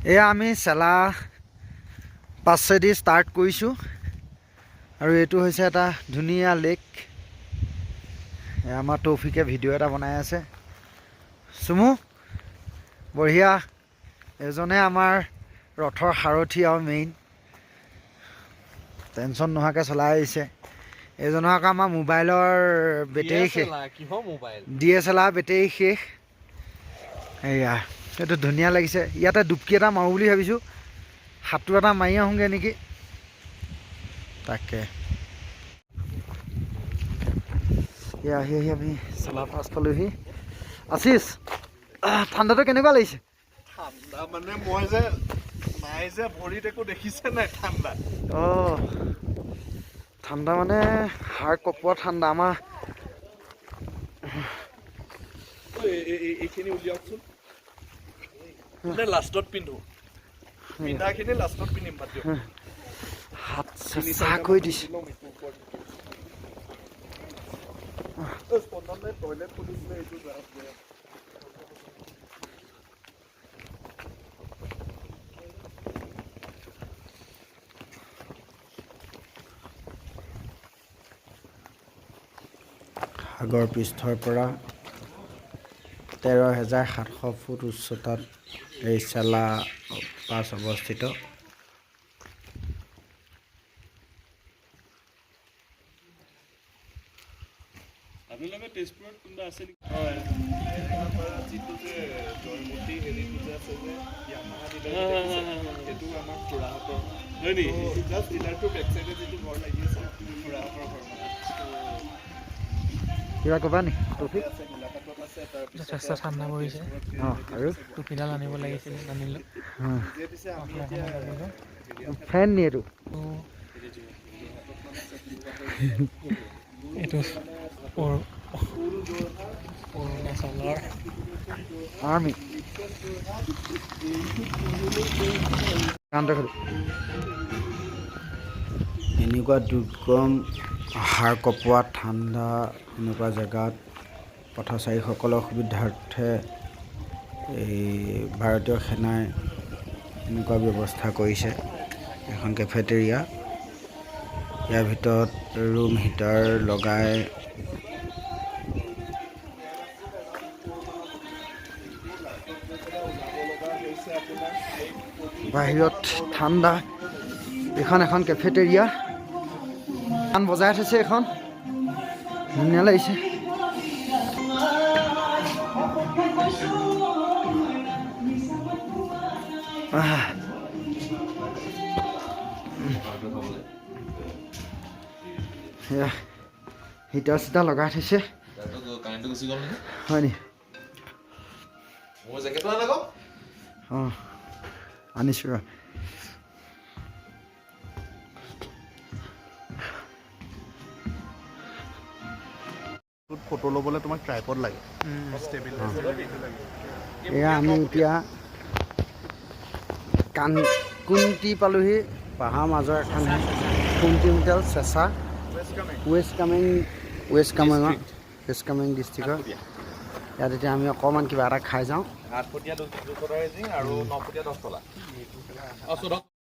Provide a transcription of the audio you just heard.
এয়া আমি চেলা 5 দি ষ্টাৰ্ট কৰিছোঁ আৰু এইটো হৈছে এটা ধুনীয়া লেক। আমাৰ তৌফিকে ভিডিঅ' এটা বনাই আছে। চুমু বঢ়িয়া, এজনে আমাৰ ৰথৰ সাৰথি আৰু মেইন, টেনশ্যন নোহোৱাকৈ চলাই আহিছে। এজনৰ আকৌ আমাৰ মোবাইলৰ বেটেৰী শেষ, DSLR বেটেৰী শেষ। এয়া এইটো ধুনীয়া লাগিছে। ইয়াতে ডুবকি এটা মাৰোঁ বুলি ভাবিছোঁ, সাঁতোৰ এটা মাৰি আহোঁগৈ নেকি তাকে। এয়া আহি আমি চেলা পাছ পালোহি। আশিষ, ঠাণ্ডাটো কেনেকুৱা লাগিছে? ঠাণ্ডা মানে মই যে নাই যে ভৰিত একো দেখিছে নাই ঠাণ্ডা। অঁ, ঠাণ্ডা মানে হাড় কঁপোৱা ঠাণ্ডা। আমাৰ এইখিনি উলিয়াওকচোন, লাষ্টত পিন্ধো, পিন্ধাখিনি লাষ্টত পিন্ধিম। হাত চেঁচা কৰি দিছে। টয়লেট খুলিছিলে এইটো সাগৰ পৃষ্ঠৰ পৰা 13,700 ফুট উচ্চতাত এই চেলা পাছ অৱস্থিত। আপোনালোকে তেজপুৰত কোনোবা আছে নেকি? যিটো যে জয়মতী হেৰিটো যে আছে যে সেইটো আমাৰ খুৰাহঁতৰ হয় নি? জাষ্ট ডিলাৰটোৰ বেক চাইডে যিটো ঘৰ লাগি আছে খুৰাহঁতৰ ঘৰ মানে। কিবা ক'বা নি টপিক? যথেষ্ট ঠাণ্ডা পৰিছে। অঁ, আৰু টুপিডাল আনিব লাগিছিলে, নানিলোঁ। ফেন নি এইটো? এইটো অৰুণাচলৰ আৰ্মি এনেকুৱা দুৰ্গম হাড় কঁপোৱা ঠাণ্ডা এনেকুৱা জেগাত পথচাৰীসকলৰ সুবিধাৰ্থে এই ভাৰতীয় সেনাই এনেকুৱা ব্যৱস্থা কৰিছে। এখন কেফেটেৰিয়া, ইয়াৰ ভিতৰত ৰুম হিটাৰ লগাই বাহিৰত ঠাণ্ডা। এইখন এখন কেফেটেৰিয়া, গান বজাই থৈছে, এখন ধুনীয়া লাগিছে। হিটাৰ চিটাৰ লগাই থৈছে, হয় নি? অঁ, আনিছোঁ ৰ। ফটো ল'বলৈ তোমাক ট্ৰাইপড লাগে। এয়া আমি এতিয়া কুন্তি পালোহি, পাহাৰ মাজৰ এখন কুন্তি হোটেল, চেঁচা, ৱেষ্ট কামেং ডিষ্ট্ৰিক্টৰ। ইয়াত এতিয়া আমি অকণমান কিবা এটা খাই যাওঁ। 8 ফুটীয়া 2 টকা আৰু 9 ফুটীয়া 10 টকা।